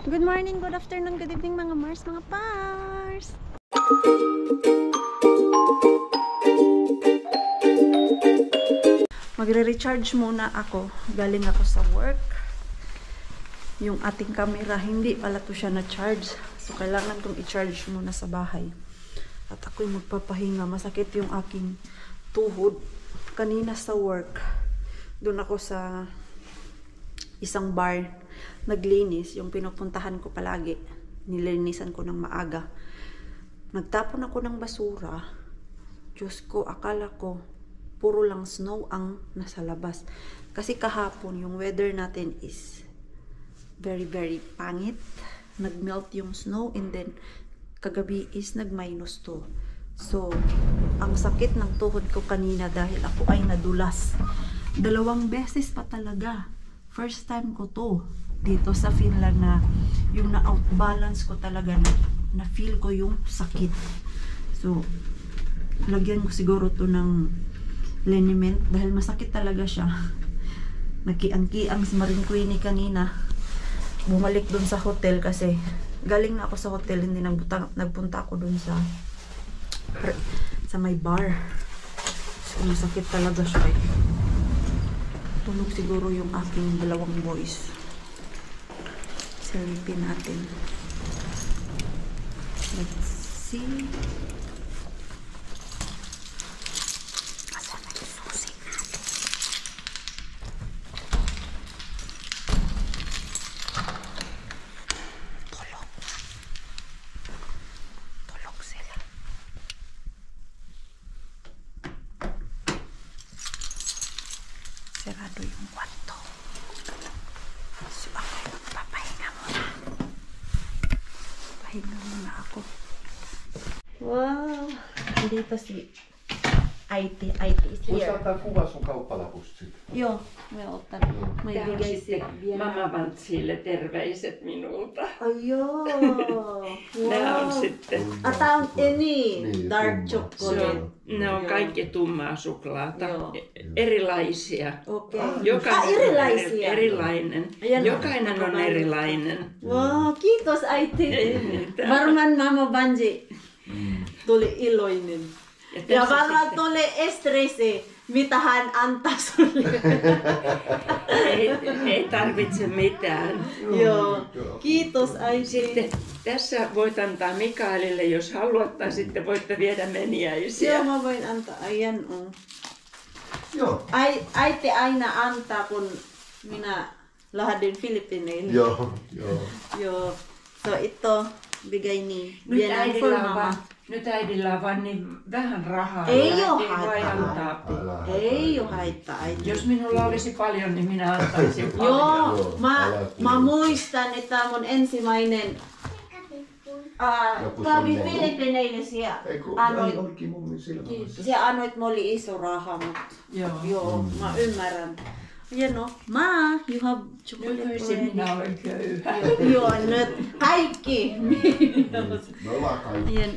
Good morning, good afternoon, good evening mga Mars, mga Pars! Magre-recharge muna ako. Galing ako sa work. Yung ating camera, hindi pala to siya na-charge. So, kailangan kong i-charge muna sa bahay. At ako'y magpapahinga. Masakit yung aking tuhod. Kanina sa work, doon ako sa isang bar. Naglinis. Yung pinupuntahan ko palagi. Nilinisan ko ng maaga. Nagtapon ako ng basura. Diyos ko, akala ko puro lang snow ang nasa labas. Kasi kahapon, yung weather natin is very, very pangit. Nag-melt yung snow and then kagabi is nag-2. So, ang sakit ng tuhod ko kanina dahil ako ay nadulas. 2 beses pa talaga. First time ko to dito sa Finland na yung na-outbalance ko talaga na feel ko yung sakit. So, lagyan ko siguro to ng liniment dahil masakit talaga siya. Nakiang-kiang si Maring Queenie kanina. Bumalik dun sa hotel kasi galing na ako sa hotel, hindi nagpunta ako dun sa may bar. So, masakit talaga siya. Tulog siguro yung aking 2 boys. Silipin natin. Let's see. Sarado yung kwarto. So, ako'y magpapahinga muna. Pahinga muna ako. Wow! Dito si IT is here. Voisi ottaa kuva sun kauppalapusta sitten? Joo, me otan. Mä bigay si Mama Vantsille terveiset minulta. Ai joo. Nämä on Wow. sitten, Tää on Niin, dark tumma. chocolate. ne on kaikki tummaa suklaata, Joo. erilaisia. Okei. Erilaisia. Erilainen. Ayan, Jokainen on nakakain. erilainen. Wow, kiitos äiti. Ei mitään. Varmaan Mama Vanji tuli iloinen. Ja tässä varmaan sitten- tuli stressi, mitä hän antaa sulle. ei tarvitse mitään. Joo, kiitos äiti. Sitten tässä voit antaa Mikaelille, jos haluat, tai sitten voitte viedä meniäisiä. Joo, mä voin antaa. Ayan on. Joo. Äiti aina antaa, kun minä lähdin Filippineille. Joo, joo. Joo. So ito, bigay ni Nyt Bianan for mama. äidillä on vaan niin vähän rahaa. Ei ja oo äiti voi haittaa. antaa. Ei oo haittaa äiti. Jos minulla olisi paljon, niin minä antaisin paljon. Joo, Joo, mä älä muistan, että mun ensimmäinen Joku kävi semmonen. Filippineille siellä Ei kun annoit, olikin mun silmässä. siellä annoit mulle iso raha, mutta Joo. joo, mä ymmärrän. Hieno. Ma, you have chocolate Nykyisin already. minä olen köyhä. Joo, nyt kaikki. Me ollaan kaikki. Yan,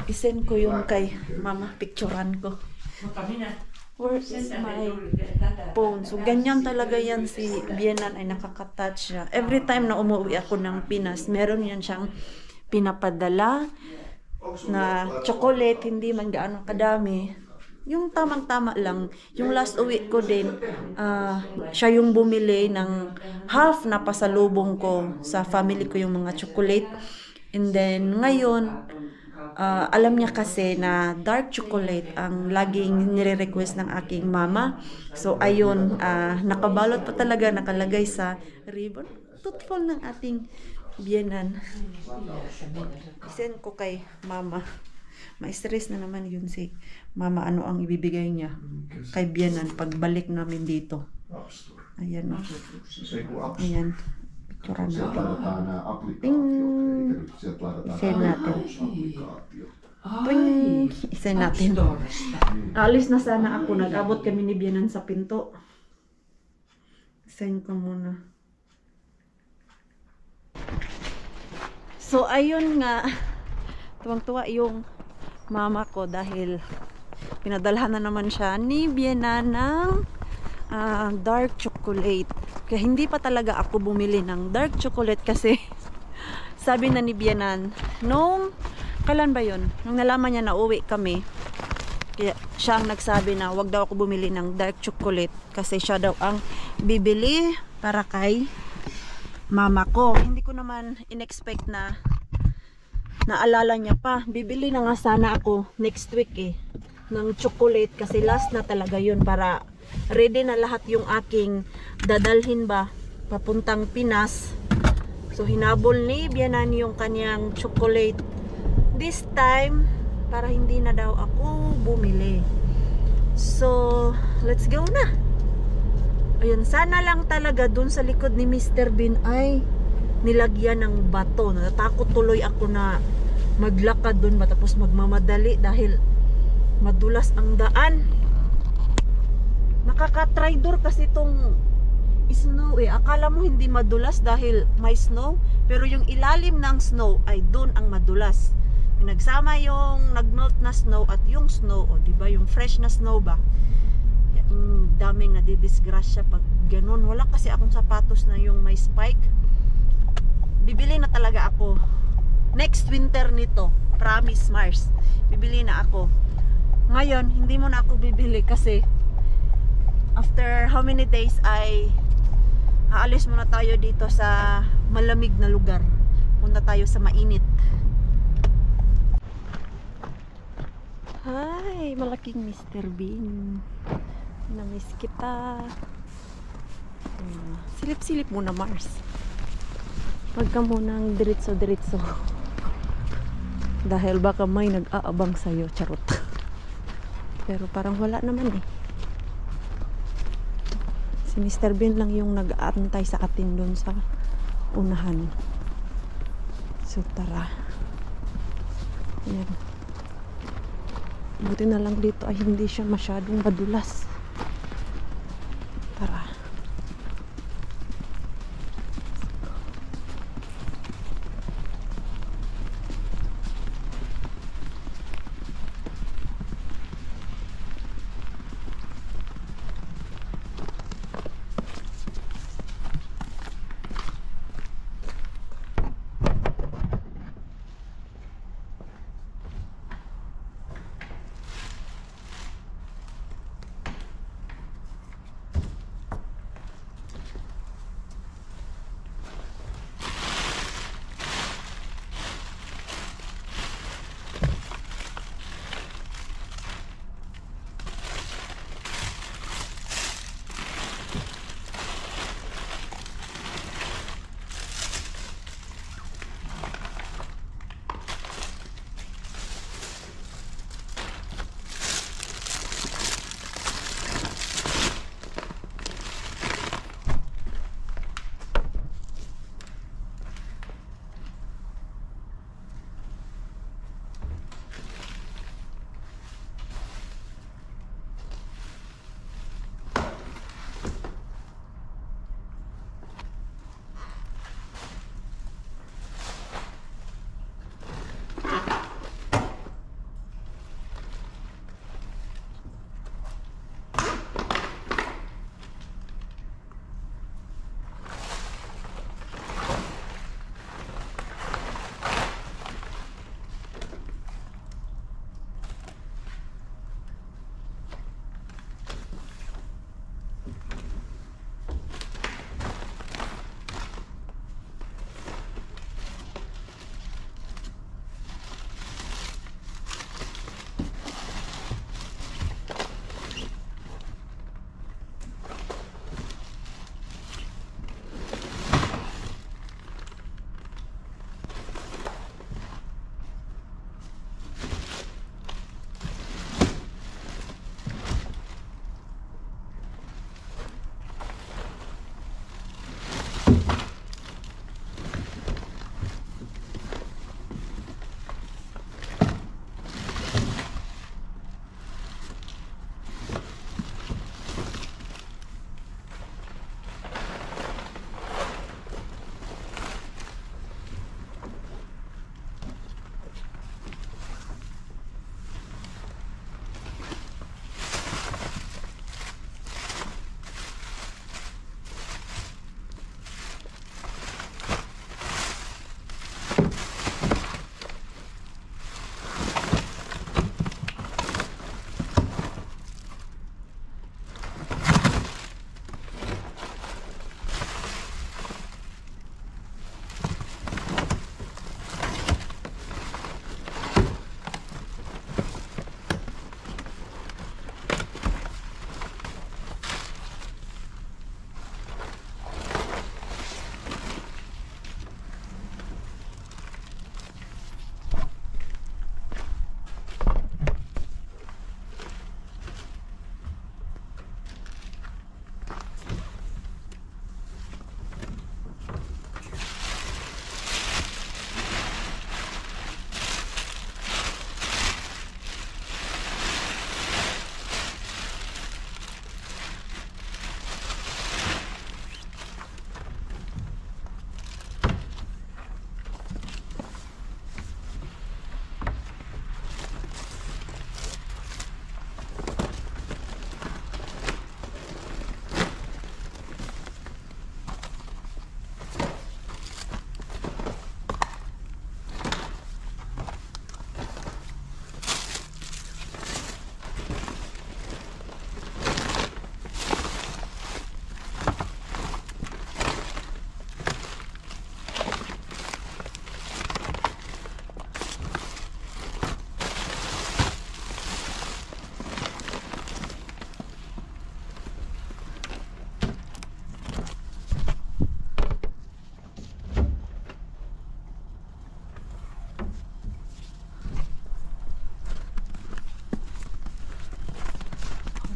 isen ko yung kay mama, picturean ko. Mutta minä Where is sen my juuri teen tätä. phone? So, ganyan talaga yan si Bienan ay nakaka-touch siya. Every time na umuwi ako ng Pinas, meron yan siyang pinapadala na chocolate, hindi man gaano kadami. Yung tamang-tama lang. Yung last uwi ko din, siya yung bumili ng half na pasalubong ko sa family ko yung mga chocolate. And then, ngayon, alam niya kasi na dark chocolate ang laging nire-request ng aking mama. So, ayun, nakabalot pa talaga, nakalagay sa ribbon. Thoughtful ng ating Bienan. Isend ko kay mama. Ma-stress na naman yun si mama, ano ang ibibigay niya kay Bienan pagbalik namin dito. Ayan o. Se kun apsu. Ayan. Picturean Sieltä natin. laitetaan nämä applikaatiot. Eikä nyt sieltä laitetaan Sen nämä natin. applikaatiot. Ping! Isend natin. Storesta. Alis na sana ako. Nag-abot kami ni Bienan sa pinto. Send ko muna. So, ayun nga. Tuwang-tuwa yung mama ko dahil pinadalhan na naman siya ni Biena ng dark chocolate. Kaya hindi pa talaga ako bumili ng dark chocolate kasi sabi na ni Bianan, kailan ba yun? Nung nalaman niya na uwi kami, kaya siya ang nagsabi na wag daw ako bumili ng dark chocolate kasi siya daw ang bibili para kay mama ko. Hindi ko naman in-expect na naalala niya pa. Bibili na nga sana ako next week ng chocolate kasi last na talaga yun para ready na lahat yung aking dadalhin ba papuntang Pinas. So hinabol ni Bianan yung kanyang chocolate this time para hindi na daw ako bumili. So let's go na. Ayun, sana lang talaga dun sa likod ni Mr. Bean ay nilagyan ng bato. Natatakot tuloy ako na maglakad dun ba tapos magmamadali dahil madulas ang daan. Nakaka-trydor kasi itong snow Akala mo hindi madulas dahil may snow, pero yung ilalim ng snow ay dun ang madulas. Pinagsama yung nagmelt na snow at yung snow, di ba, yung fresh na snow ba? Daming nadidisgrasya pag ganun. Wala kasi akong sapatos na yung may spike. Bibili na talaga ako next winter nito, promise Mars. Bibili na ako. Ngayon hindi mo na ako bibili kasi after how many days ay aalis muna tayo dito sa malamig na lugar. Punta tayo sa mainit. Hi, malaking Mr. Bean. Namiss kita. Silip-silip muna Mars. Huwag ka munang diritso-diritso. Dahil baka may nag-aabang sa'yo, charot. Pero parang wala naman Si Mr. Bean lang yung nag-aantay sa atin doon sa unahan. So tara. Ayan. Buti na lang dito ay hindi siya masyadong madulas. Tara.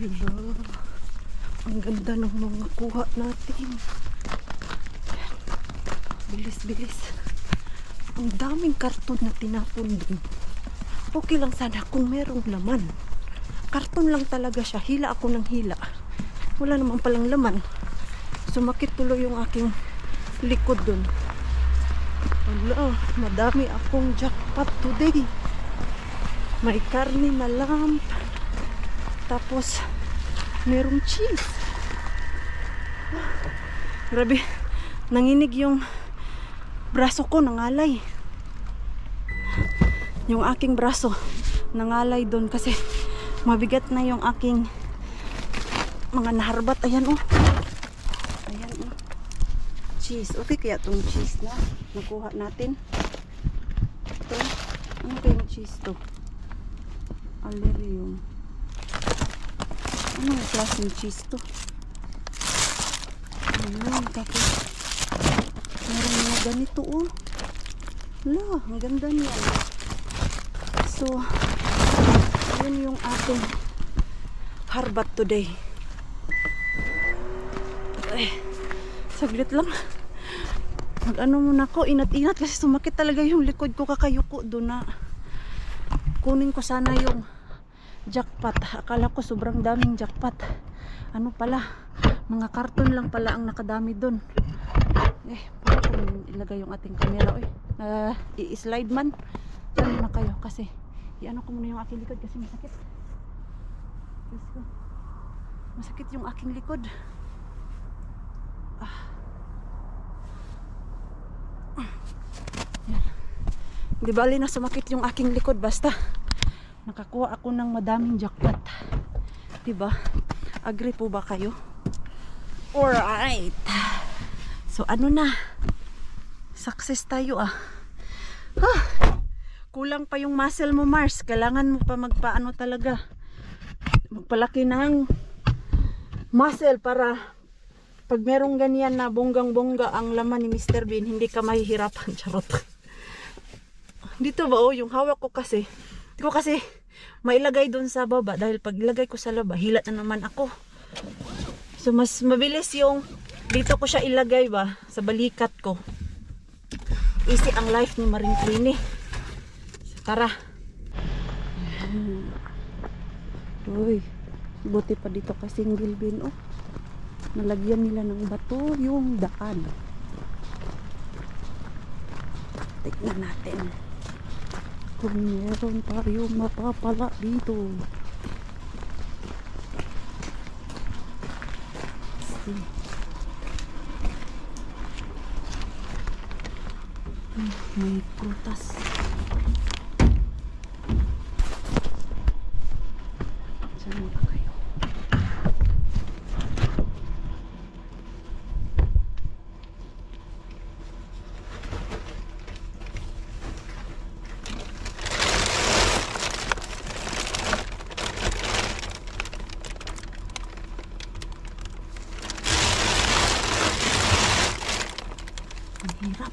Hala. Ang ganda ng mga kuha natin. Bilis, bilis. Ang daming karton na tinapon dun. Okay lang sana kung merong laman. Karton lang talaga siya. Hila ako ng hila. Wala naman palang laman. Sumakit tuloy yung aking likod dun. Wala, madami akong jackpot today. May karne na lamb. Tapos, merong cheese. Grabe, nanginig yung braso ko, nangalay. Yung aking braso, nangalay doon kasi mabigat na yung aking mga naharbat. Ayan oh. Ayan oh. Cheese. Okay kaya itong cheese na nakuha natin. Ito. Ano kayong cheese to? Alerium. Anong klaseng cheese to? Ayan. Tapos meron mga ganito oh. Hala, ang ganda niya. So, yun yung ating harbat today. Ay, saglit lang. Mag-ano muna ako, inat-inat kasi sumakit talaga yung likod ko, kakayuko doon na. Kunin ko sana yung jackpot. Akala ko sobrang daming jackpot. Ano pala, mga karton lang pala ang nakadami doon. Para kung ilagay yung ating camera. I-slide man. Diyan na kayo kasi i-ano ko muna yung aking likod kasi masakit. Masakit yung aking likod. Yan. Di bali na sumakit yung aking likod basta nakakuha ako ng madaming jackpot. Diba? Agree po ba kayo? Alright. So ano na? Success tayo Kulang pa yung muscle mo, Mars. Kailangan mo pa magpaano talaga. Magpalaki ng muscle para pag merong ganyan na bonggang-bongga ang laman ni Mr. Bean, hindi ka mahihirapan. Charot. Dito ba yung hawak ko kasi. Hindi ko kasi mailagay doon sa baba dahil pag ilagay ko sa laba, hilat na naman ako. So mas mabilis yung dito ko siya ilagay ba sa balikat ko. Easy ang life ni Maring Queenie. So, tara. Uy, buti pa dito kay Single Bean nalagyan nila ng bato yung daan. Tignan natin kung meron tayong mapapala dito. May prutas. Saan ba kayo? Ang hirap.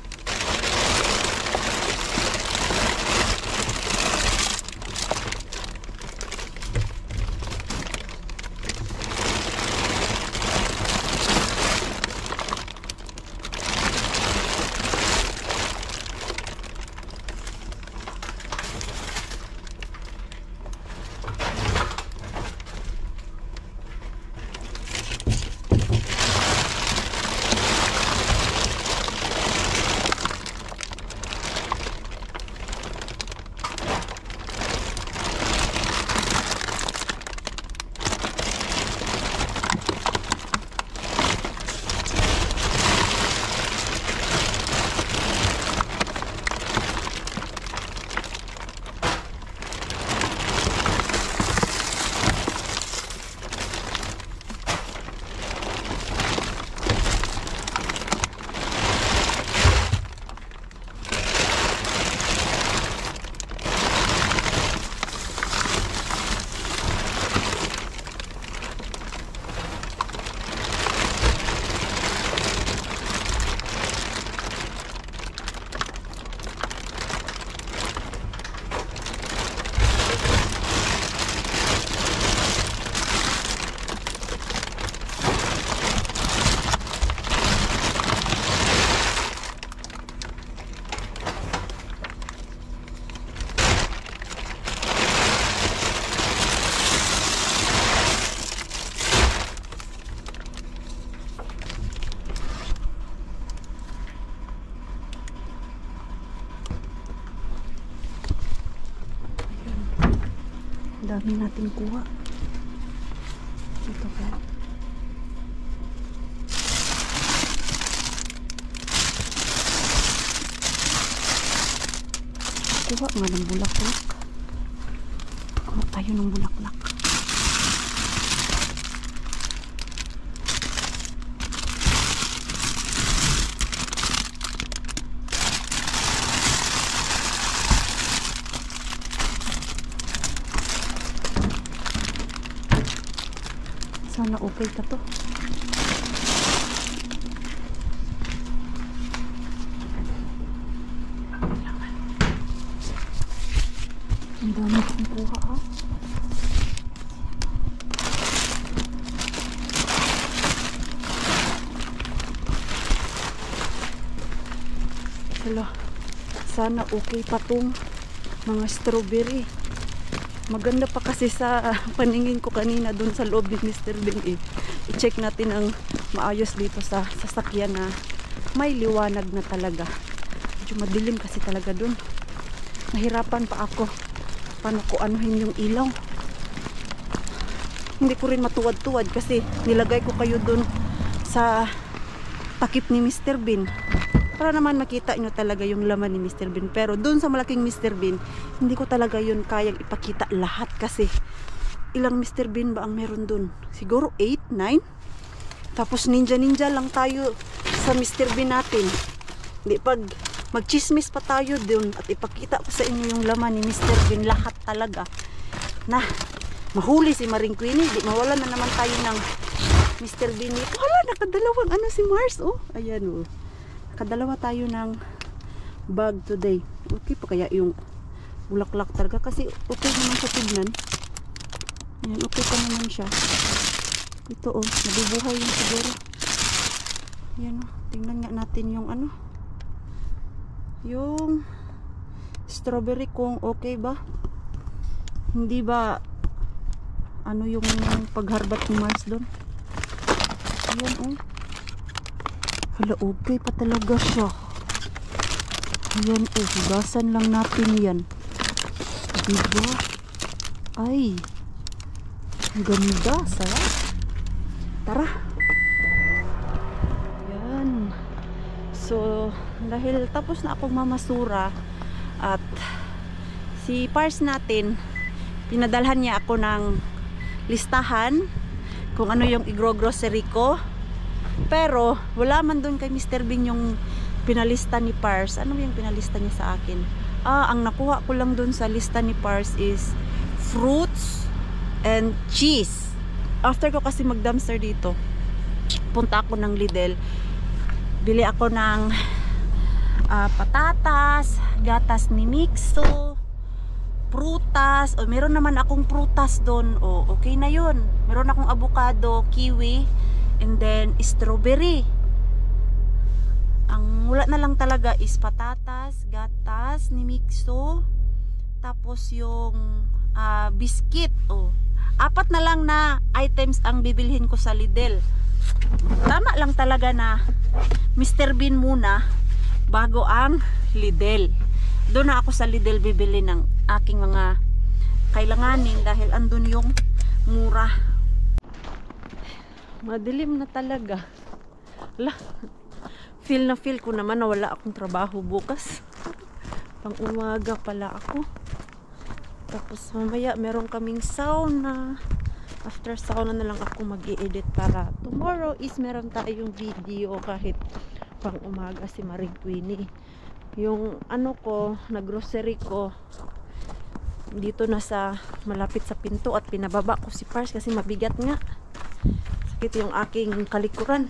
dami natin kuha. Ito po. Kuha nga ng bulaklak. Kuha tayo ng bulaklak. Sana okay ka to. Ang dami kong kuha ha. Hala, sana okay pa tong mga strawberry. Maganda pa kasi sa paningin ko kanina dun sa loob ni Mr. Bean eh. I-check natin ang maayos dito sa sasakyan na may liwanag na talaga. Medyo madilim kasi talaga dun. Nahirapan pa ako paano ko anuhin yung ilaw. Hindi ko rin matuwad-tuwad kasi nilagay ko kayo dun sa takip ni Mr. Bean para naman makita nyo talaga yung laman ni Mr. Bean. Pero dun sa malaking Mr. Bean, hindi ko talaga yun kayang ipakita lahat kasi ilang Mr. Bean ba ang meron dun? Siguro 8, 9? Tapos ninja lang tayo sa Mr. Bean natin. Hindi, pag magchismis pa tayo dun at ipakita ko sa inyo yung laman ni Mr. Bean, lahat talaga na mahuli si Maring Queenie, di mawala na naman tayo ng Mr. Bean nito. Hala, nakadalawang ano si Mars, oh. Ayan, oh. Nakadalawa tayo ng bag today. Okay pa kaya yung bulaklak talaga kasi okay naman sa tignan. Ayan, okay pa naman siya. Ito, oh, nabubuhay yung siguro. Ayan, oh. Tingnan nga natin yung ano. Yung strawberry kung okay ba. Hindi ba ano yung pagharbat ni Mars doon. Ayan, oh. Hala, okay pa talaga siya. Ayan, oh. Hugasan lang natin yan. Diba? Ay. Ang ganda. Sarap. Tara. Ayan. So, dahil tapos na akong mamasura at si Pars natin, pinadalhan niya ako ng listahan kung ano yung i-grocery ko. Pero wala man doon kay Mr. Bean yung pinalista ni Pars. Ano yung pinalista niya sa akin? Ang nakuha ko lang doon sa lista ni Pars is fruits and cheese. After ko kasi mag-dumpster dito, punta ako ng Lidl. Bili ako ng patatas, gatas ni Mixo, prutas, o meron naman akong prutas doon, o okay na yun. Meron akong avocado, kiwi, and then strawberry. Ang wala na lang talaga is patatas, gatas ni Mixo, tapos yung biscuit. O, 4 na lang na items ang bibilhin ko sa Lidl. Tama lang talaga na Mr. Bean muna bago ang Lidl. Doon na ako sa Lidl bibili ng aking mga kailanganin dahil andun yung mura. Madilim na talaga. Ala, feel na feel ko naman na wala akong trabaho bukas. Pang umaga pala ako. Tapos mamaya meron kaming sauna. After sauna na lang ako mag-i-edit para tomorrow is meron tayong video kahit pang umaga si Maring Queenie. Yung ano ko, na grocery ko dito na sa malapit sa pinto at pinababa ko si Pars kasi mabigat nga. Sakit yung aking kalikuran.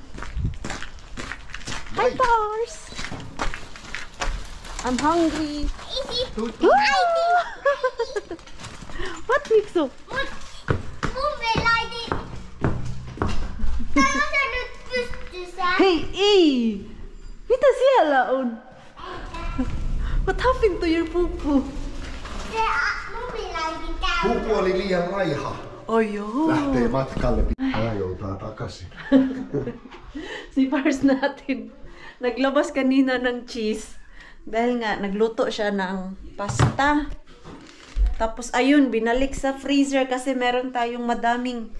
Hi Pars! I'm hungry. What Mixo? Hey, mitä siellä on? What happened to your pupu? Pupu oli liian laiha. Oh joo. Lähtee matkalle, pitää joutaa takaisin. Si Pars natin naglabas kanina ng cheese dahil nga nagluto siya ng pasta. Tapos ayun, binalik sa freezer kasi meron tayong madaming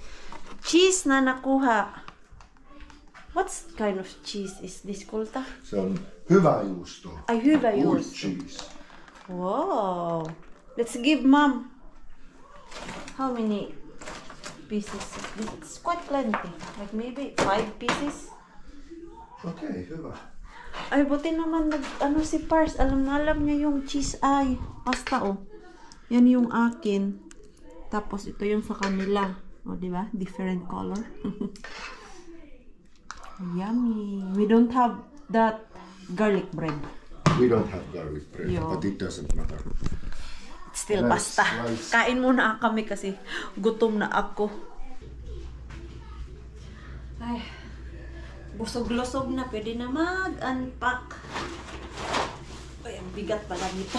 cheese na nakuha. What kind of cheese is this, Kulta? Se on hyvä juusto. Ay, hyvä Good juusto. cheese. Wow. Let's give mom. How many pieces of this? It's quite plenty. Like maybe 5 pieces. Okei, hyvä. Ay, buti naman ano si Pars. Alam niya yung cheese ay. Basta oh. Yan yung akin. Tapos ito yung sa kanila. O, di ba? Different color. Yummy. We don't have that garlic bread. We don't have garlic bread, Yo. but it doesn't matter. Still Nice, pasta. nice. Kain muna kami kasi gutom na ako. Ay, busog-lusog na. Pwede na mag-unpack. Ay, ang bigat pala nito.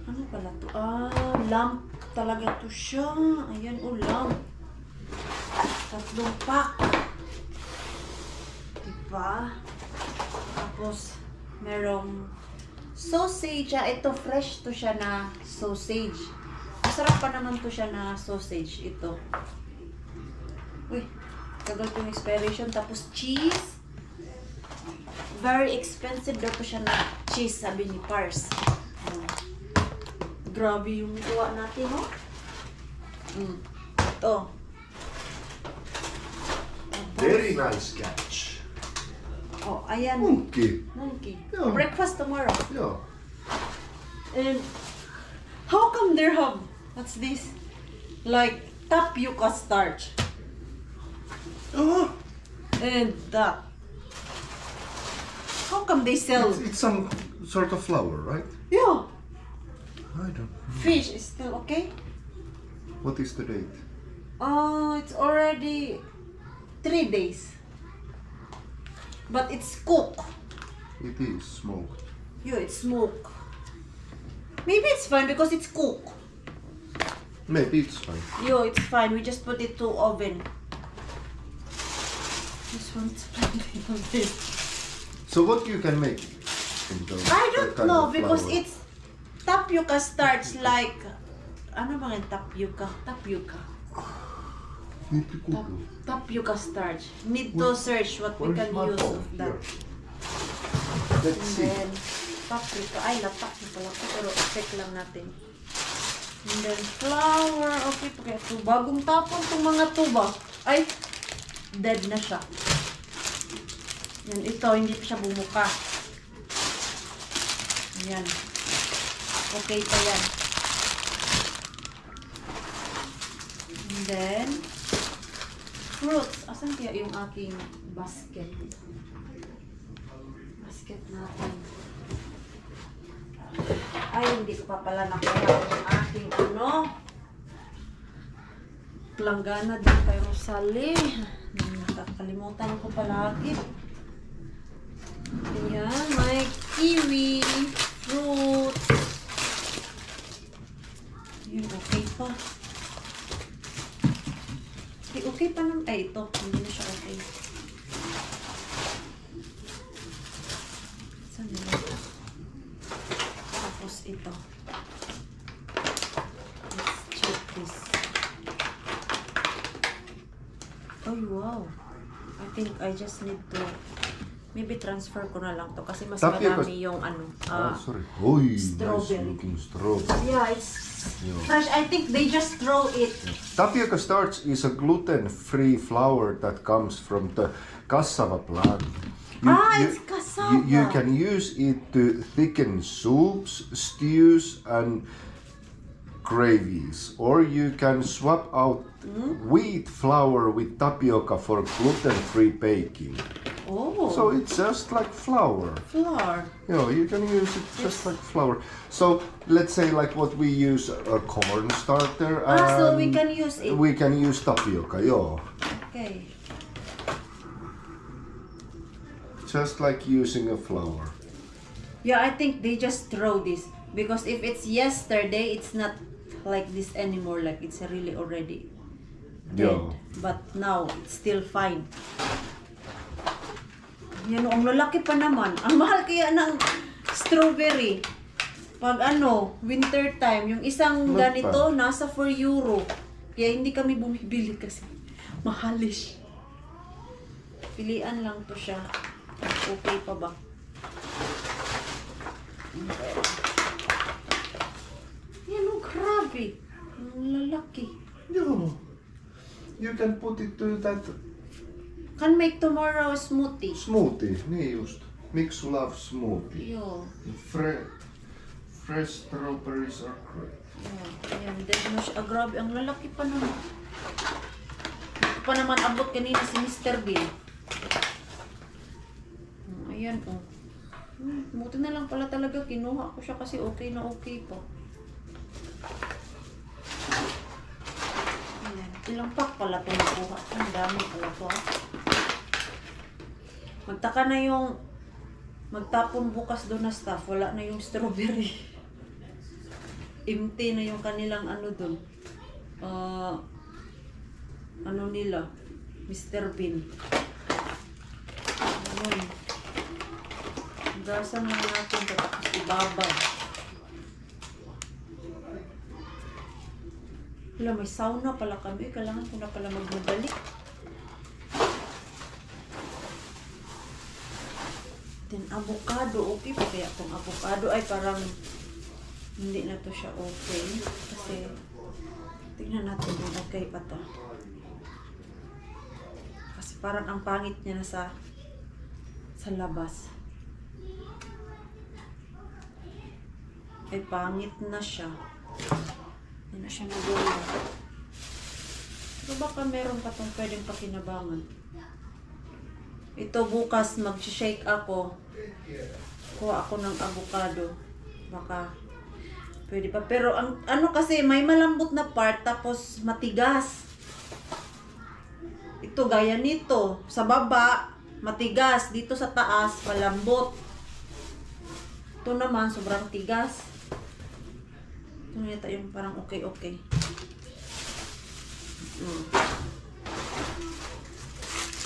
Ano pala to? Ah, lamp talaga to siya. Ayan, oh, lamp. 3 pack. Diba? Tapos, merong sausage. Ah, ito, fresh to siya na sausage. Masarap pa naman to siya na sausage. Ito. Uy, tagal to yung expiration. Tapos, cheese. Very expensive daw to siya na cheese, sabi ni Pars. Grabe yung gawa natin, no? Ito. Very nice catch. Oh, ayan. Munkki. Monkey. Yeah. Breakfast tomorrow. Joo. And how come there have, what's this? Like tapioca starch. Oh, And that. How come they sell? it's some sort of flour, right? Yeah. I don't know. Fish is still okay? What is the date? It's already 3 days. But it's cooked. It is smoked. Yeah, it's smoked. Maybe it's fine because it's cooked. Maybe it's fine. Yo, it's fine. We just put it to oven. This one's plenty of this. So what you can make in those? I that don't kind know of because flour? it's tapioca starch like ano ba yung tapioca? Tapioca. Need to Google. Tapioca starch. Need to search what we Where's can my use phone? of that. Here. Let's And see. then paprika. Ay, lapak na pala ko pero check lang natin. And then flour. Okay, kaya ito. Bagong tapon itong mga tuba. Ay, dead na siya. Yan, ito, hindi pa siya bumuka. Yan. Okay pa yan. And then, fruits. Asan kaya yung aking basket? Basket natin. Ay, hindi ko pa pala nakuha yung aking ano. Langgana din kay Rosalie. Nakakalimutan ko palagi. Ayan, may kiwi, fruit. Ayan, okay pa. Okay pa naman. Ay, ito. Hindi na siya okay. Saan yun? Tapos ito. Let's check this. Oh, wow. I think I just need to maybe transfer ko na lang to kasi mas Tapioca- marami yung ano. Oh, sorry. Oi, strawberry. nice looking strawberry. Yeah, it's fresh. I think they just throw it. Tapioca starch is a gluten-free flour that comes from the cassava plant. It's cassava. You can use it to thicken soups, stews, and gravies, or you can swap out wheat flour with tapioca for gluten-free baking. Oh, So it's just like flour. flour. You know, you can use it just like flour. So let's say like what we use a corn starter. So we and can use it. We can use tapioca, yeah. Okay. Just like using a flour. Yeah, I think they just throw this because if it's yesterday, it's not like this anymore. Like it's really already dead. Yeah. But now it's still fine. Yan, ang lalaki pa naman. Ang mahal kaya ng strawberry. Pag ano, winter time, yung isang Ano ganito, nasa 4 euro. Kaya hindi kami bumibili kasi mahalish. Pilian lang to siya. Okay pa ba? Okay. Yan, oh, grabe. Ang lalaki. Joo. You can put it to that Can make tomorrow smoothie. smoothie. Niin just. Mix love smoothie. Yo. Fresh strawberries are great. Ayan, then mo siya. Ah, grabe, ang lalaki pa naman. Hindi pa naman abot kanina si Mr. Bean. Ayan, oh. Buti na lang pala talaga. Kinuha ko siya kasi okay na okay pa. Ayan. Ilang pack pala ito nakuha. Ang dami pala ito, ah. Magtaka na yung magtapon bukas doon na staff. Wala na yung strawberry. Empty na yung kanilang ano doon. Ano nila? Mr. Bean. Ayun. Gasan na natin tapos ibabad. Wala, may sauna pala kami. Kailangan ko na pala magmadali. Then avocado. Okay pa kaya itong avocado ay parang hindi na to siya okay. Kasi tingnan natin kung okay pa to. Kasi parang ang pangit niya na sa labas. Ay pangit na siya. Hindi na siya magulo. Pero baka meron pa itong pwedeng pakinabangan. Ito bukas mag-shake ako. Kuha ako ng avocado. Baka pwede pa. Pero ang ano kasi may malambot na part tapos matigas. Ito gaya nito. Sa baba matigas. Dito sa taas malambot. Ito naman sobrang tigas. Ito nito yung parang okay.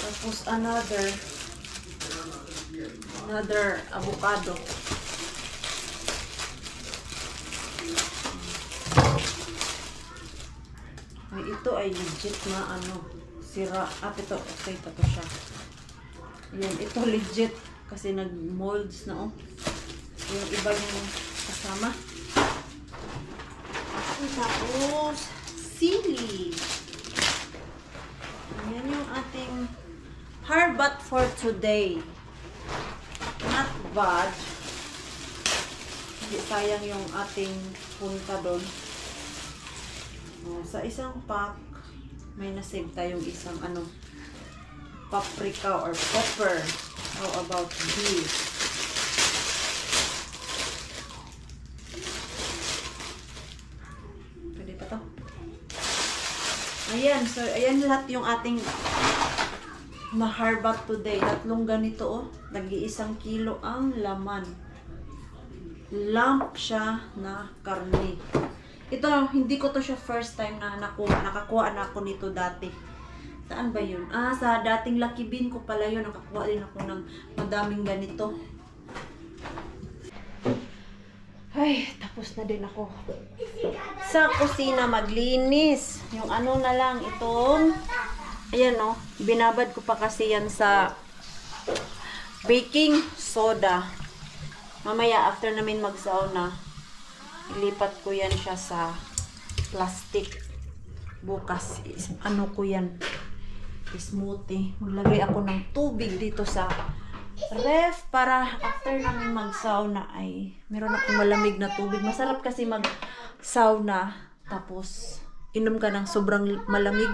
Tapos another avocado. Ay, ito ay legit na ano, sira. Ito, okay pa to siya. Yan, ito legit kasi nag-molds na, oh. Yung iba yung kasama. Tapos, sili. Yan yung ating harbat for today. Not bad. Hindi sayang yung ating punta doon. Sa isang pack, may nasave tayong isang ano, paprika or pepper. How about this? Pwede pa to? Ayan, so ayan lahat yung ating na-harbat today. Tatlong ganito, oh. Nag-1 kilo ang laman. Lump siya na karne. Ito, hindi ko to siya first time na nakakuha na ako nito dati. Saan ba yun? Sa dating Lucky Bean ko pala yun. Nakakuha din ako ng madaming ganito. Ay, tapos na din ako. Sa kusina maglinis. Yung ano na lang, itong ayan, no, binabad ko pa kasi yan sa baking soda. Mamaya, after namin mag-sauna, ilipat ko yan siya sa plastic. Bukas, ano ko yan, smoothie. Maglagay ako ng tubig dito sa ref para after namin mag-sauna ay meron akong malamig na tubig. Masarap kasi mag-sauna tapos inom ka ng sobrang malamig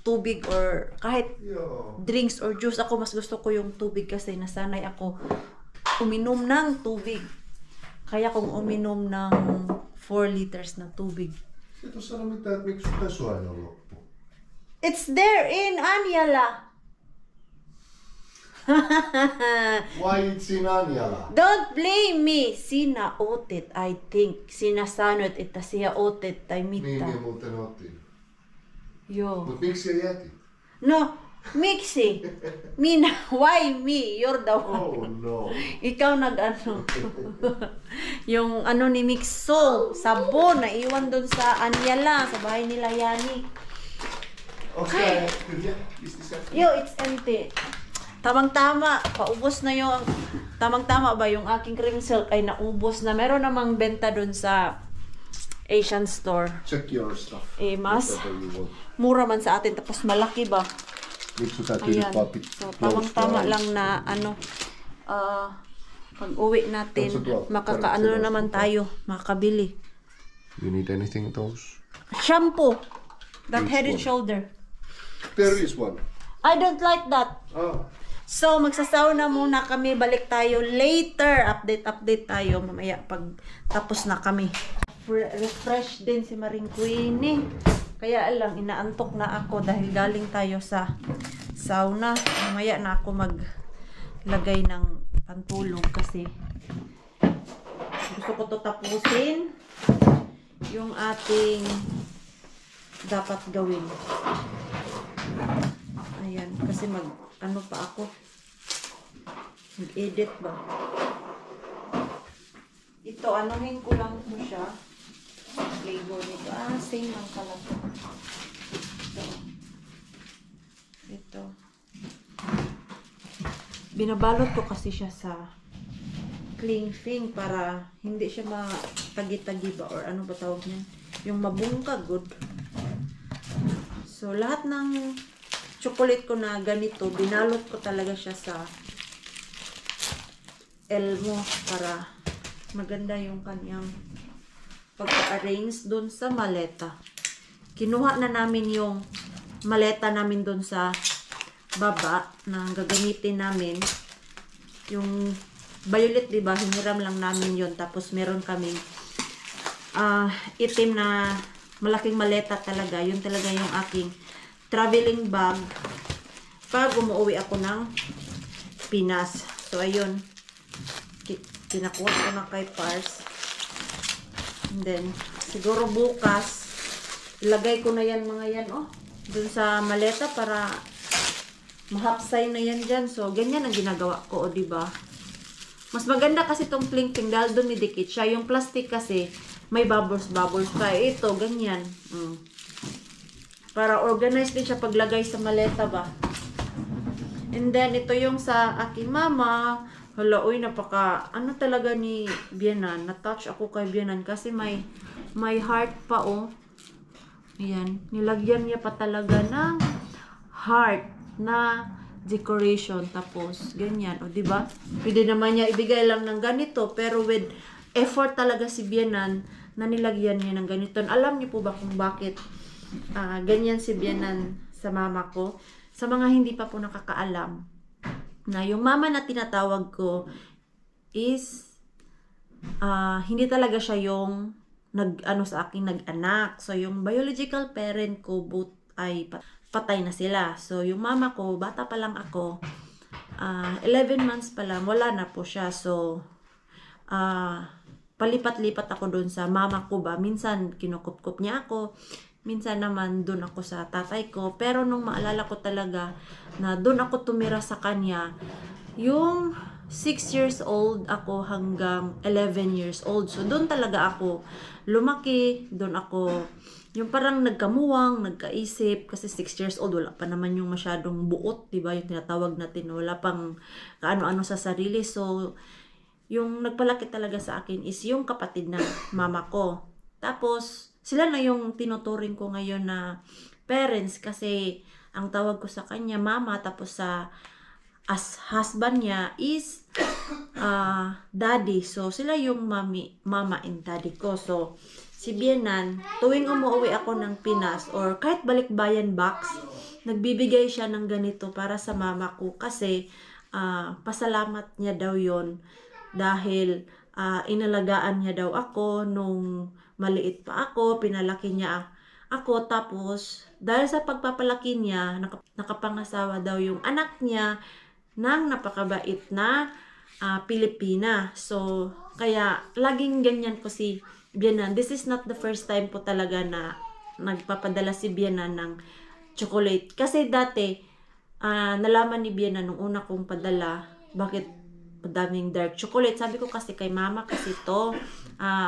tubig or kahit drinks or juice. Ako mas gusto ko yung tubig kasi nasanay ako uminom ng tubig. Kaya kung uminom ng 4 liters na tubig. Ito sano mitään, että miksi sun pesuaine on loppu? It's there in Anjala. Why it's in Anjala? Don't blame me. Sinä otit, I think. Sinä sanoit, että sinä otit tai mitä. Niin muuten otin. Joo. Mut miksi sä jätit? No, Mixi. Mina, why me? You're the one. Oh no. Ikaw nag-ano. Yung ano ni Mixo, sabon, naiwan doon sa Anyala, sa bahay nila Yani. Okay. Is this empty? Yo, it's empty. Tamang-tama, paubos na yung, tamang-tama ba yung aking cream silk ay naubos na. Meron namang benta doon sa Asian store. Check your stuff. Mas Whatever you want. mura man sa atin, tapos malaki ba? Mixo täytyy Ayan. nyt vaan So, close tamang-tama down. lang na ano, pag uwi natin, Ano sa tuwa? makakaano na naman tayo, makakabili. You need anything those? Shampoo. That Which Head and one? Shoulder. There is one. I don't like that. Ah. So, magsasauna muna kami. Balik tayo later. Update tayo mamaya pag tapos na kami. Refresh din si Maring Queenie. Kaya lang, inaantok na ako dahil galing tayo sa sauna. Mamaya na ako maglagay ng pantulog kasi gusto ko to tapusin yung ating dapat gawin. Ayan, kasi ano pa ako, mag-edit ba? Ito, anuhin ko lang po siya. Flavor nito. Same lang pala to. Ito. Binabalot ko kasi siya sa cling film para hindi siya matagi-tagi ba or ano ba tawag niyan? Yung mabungkag good. So, lahat ng chocolate ko na ganito, binalot ko talaga siya sa elmo para maganda yung kanyang pagka-arrange doon sa maleta. Kinuha na namin yung maleta namin doon sa baba na gagamitin namin. Yung violet, diba? Hiniram lang namin yon. Tapos meron kaming itim na malaking maleta talaga. Yun talaga yung aking traveling bag pag umuwi ako ng Pinas. So, ayun. Kinakuha ko na kay Pars. And then, siguro bukas, ilagay ko na yan mga yan, dun sa maleta para mahapsay na yan dyan. So, ganyan ang ginagawa ko, diba? Mas maganda kasi itong pling-pling dahil dun nidikit siya. Yung plastic kasi, may bubbles pa. Ito, ganyan. Para organized din siya paglagay sa maleta ba. And then, ito yung sa aking mama. Hala, uy, napaka, ano talaga ni Bianan. Na-touch ako kay Bianan kasi may heart pa, Ayan. Nilagyan niya pa talaga ng heart na decoration. Tapos, ganyan. Diba? Pwede naman niya ibigay lang ng ganito. Pero with effort talaga si Bianan na nilagyan niya ng ganito. Alam niyo po ba kung bakit ganyan si Bianan sa mama ko? Sa mga hindi pa po nakakaalam, na yung mama na tinatawag ko is hindi talaga siya yung sa akin nag-anak. So yung biological parent ko both ay patay na sila. So yung mama ko, bata pa lang ako, 11 months pa lang, wala na po siya. So palipat-lipat ako doon sa mama ko ba. Minsan kinukup-kup niya ako. Minsan naman doon ako sa tatay ko. Pero nung maalala ko talaga na doon ako tumira sa kanya, yung 6 years old ako hanggang 11 years old. So doon talaga ako lumaki. Doon ako yung parang nagkamuwang, nagkaisip. Kasi 6 years old, wala pa naman yung masyadong buot, diba? Yung tinatawag natin, wala pang kaano-ano sa sarili. So yung nagpalaki talaga sa akin is yung kapatid ng mama ko. Tapos sila na yung tinuturing ko ngayon na parents kasi ang tawag ko sa kanya mama, tapos sa husband niya is daddy. So sila yung mama and daddy ko. So si Bianan, tuwing umuwi ako ng Pinas or kahit balikbayan box, nagbibigay siya ng ganito para sa mama ko kasi pasalamat niya daw yon dahil inalagaan niya daw ako nung maliit pa ako, pinalaki niya ako, tapos dahil sa pagpapalaki niya, nakapangasawa daw yung anak niya ng napakabait na Pilipina. So, kaya laging ganyan ko si Bianan. This is not the first time po talaga na nagpapadala si Bianan ng chocolate. Kasi dati, nalaman ni Biena nung una kong padala, bakit madaming dark chocolate. Sabi ko kasi kay mama kasi to,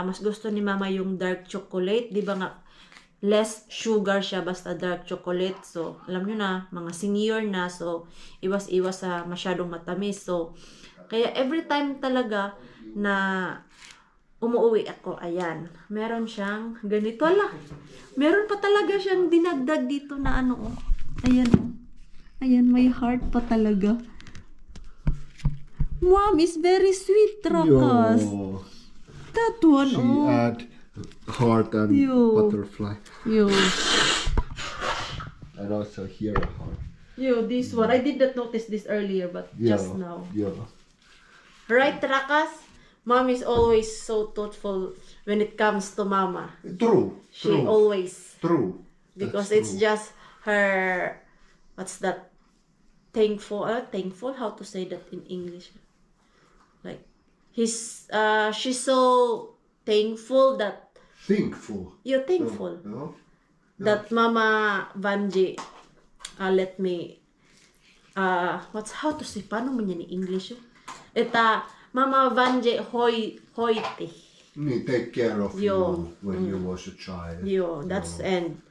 mas gusto ni mama yung dark chocolate. Di ba nga, less sugar siya, basta dark chocolate. So, alam nyo na, mga senior na. So, iwas-iwas sa masyadong matamis. So, kaya every time talaga na umuwi ako, ayan, meron siyang ganito lang. Meron pa talaga siyang dinagdag dito na ano, oh. Ayan, oh. Ayan, may heart pa talaga. Mom is very sweet, Rakas. Yo. That one, She oh. add heart and Yo. butterfly. Yo. And also here a heart. Yo, this one. I did not notice this earlier, but just now. Yeah. Right, Rakas? Mom is always so thoughtful when it comes to mama. True. She True. always, True. because That's it's true. just her, what's that? Thankful, how to say that in English? Like, she's so thankful that, Thankful. you're thankful No? that Mama Vanji let me, how to say, paano mo yan in English? Mama Vanji hoite. Me take care of Yo. you when you was a child. Yo, that's, and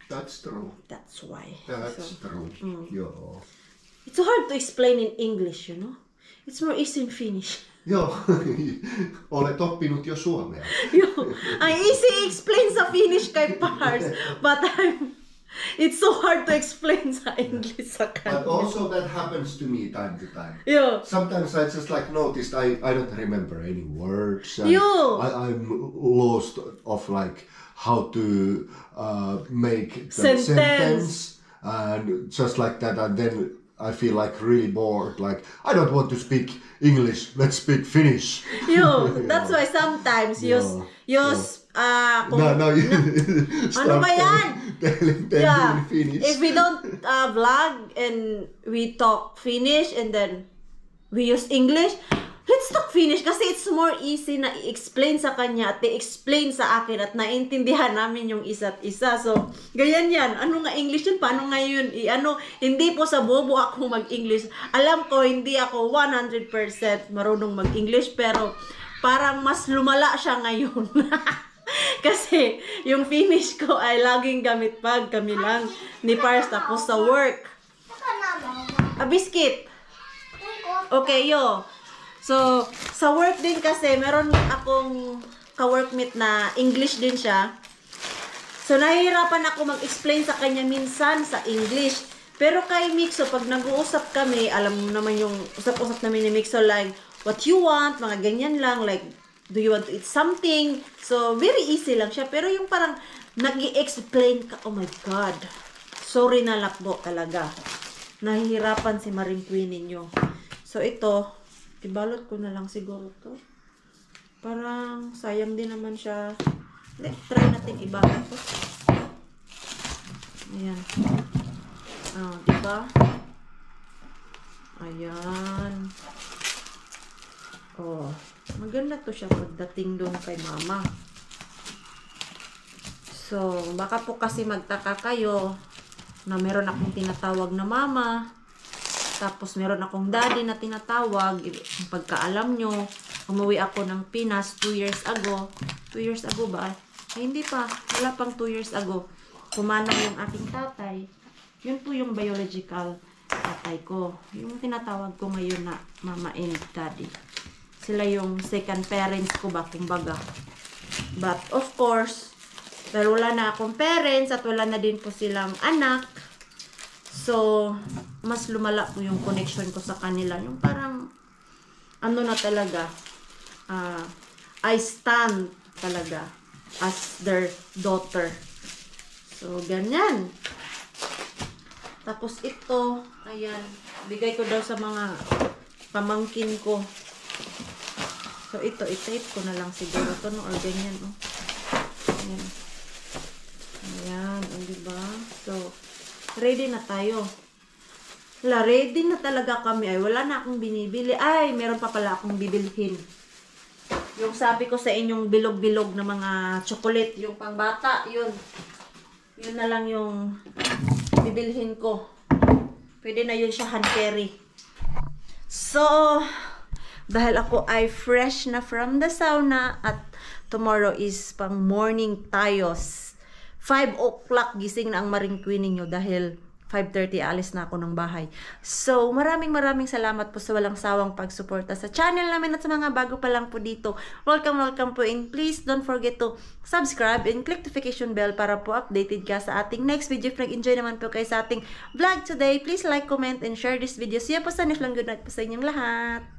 That's true. that's why. That's true. Yo. It's so hard to explain in English, you know? It's more easy in Finnish. Joo, olet oppinut jo suomea. Yo, I easy explain sa Finnish kay Pars, but it's so hard to explain sa English sa But kanya. also that happens to me time to time. Yo, Sometimes I just like noticed I don't remember any words. And Yo. I'm lost of like how to make the Sentence. sentence and just like that, and then I feel like really bored. Like I don't want to speak English. Let's speak Finnish. yo, that's why sometimes Yo. kung, No, you ano ba yan? telling Yeah, in Finnish. if we don't vlog and we talk Finnish and then we use English, let's talk Finnish kasi it's more easy na i-explain sa kanya at i-explain sa akin at naintindihan namin yung isa't isa. So, ganyan yan. Ano nga English yun? Paano nga yun? Hindi po sa bobo ako mag-English. Alam ko, hindi ako 100% marunong mag-English, pero parang mas lumala siya ngayon. Kasi, yung Finnish ko ay laging gamit pag kami lang ni Pars tapos sa work. Biscuit. Okay, yo. So, sa work din kasi, meron akong ka-workmate na English din siya. So, nahihirapan ako mag-explain sa kanya minsan sa English. Pero kay Mixo, pag nag-uusap kami, alam mo naman yung usap-usap namin ni Mixo, like, what you want, mga ganyan lang, like, do you want to eat something? So, very easy lang siya. Pero yung parang nag-i-explain ka, oh my God. Sorry na lakbo talaga. Nahihirapan si Maring Queen ninyo. So, ito, ibalot ko na lang siguro to. Parang sayang din naman siya. Hindi, try natin ibalot to. Ayan. Diba? Ayan. Oh, maganda to siya pagdating doon kay mama. So, baka po kasi magtaka kayo na meron akong tinatawag na mama. Tapos meron akong daddy na tinatawag. Pagkaalam nyo, umuwi ako ng Pinas 2 years ago. 2 years ago ba? Ay, hindi pa. Wala pang 2 years ago. Pumanaw yung aking tatay. Yun po yung biological tatay ko. Yung tinatawag ko ngayon na mama and daddy. Sila yung second parents ko ba, kumbaga. But of course, dahil wala na akong parents at wala na din po silang anak, so, mas lumala po yung connection ko sa kanila. Yung parang, ano na talaga, I stand talaga as their daughter. So, ganyan. Tapos ito, ayan, bigay ko daw sa mga pamangkin ko. So, ito, i-tape ko na lang siguro ito, no? Or ganyan, oh. Ayan. Ayan, oh, diba? So, ready na tayo. Wala, ready na talaga kami. Ay, wala na akong binibili. Ay, meron pa pala akong bibilhin. Yung sabi ko sa inyong bilog-bilog na mga chocolate, yung pangbata, yun. Yun na lang yung bibilhin ko. Pwede na yun siya hand carry. So, dahil ako ay fresh na from the sauna at tomorrow is pang morning tayo. 5 o'clock gising na ang Maring Queen ninyo dahil 5:30 alis na ako ng bahay. So, maraming salamat po sa walang sawang pagsuporta sa channel namin at sa mga bago pa lang po dito. Welcome po, and please don't forget to subscribe and click notification bell para po updated ka sa ating next video. If nag-enjoy naman po kayo sa ating vlog today, please like, comment, and share this video. See you po sa next lang. Good night po sa inyong lahat.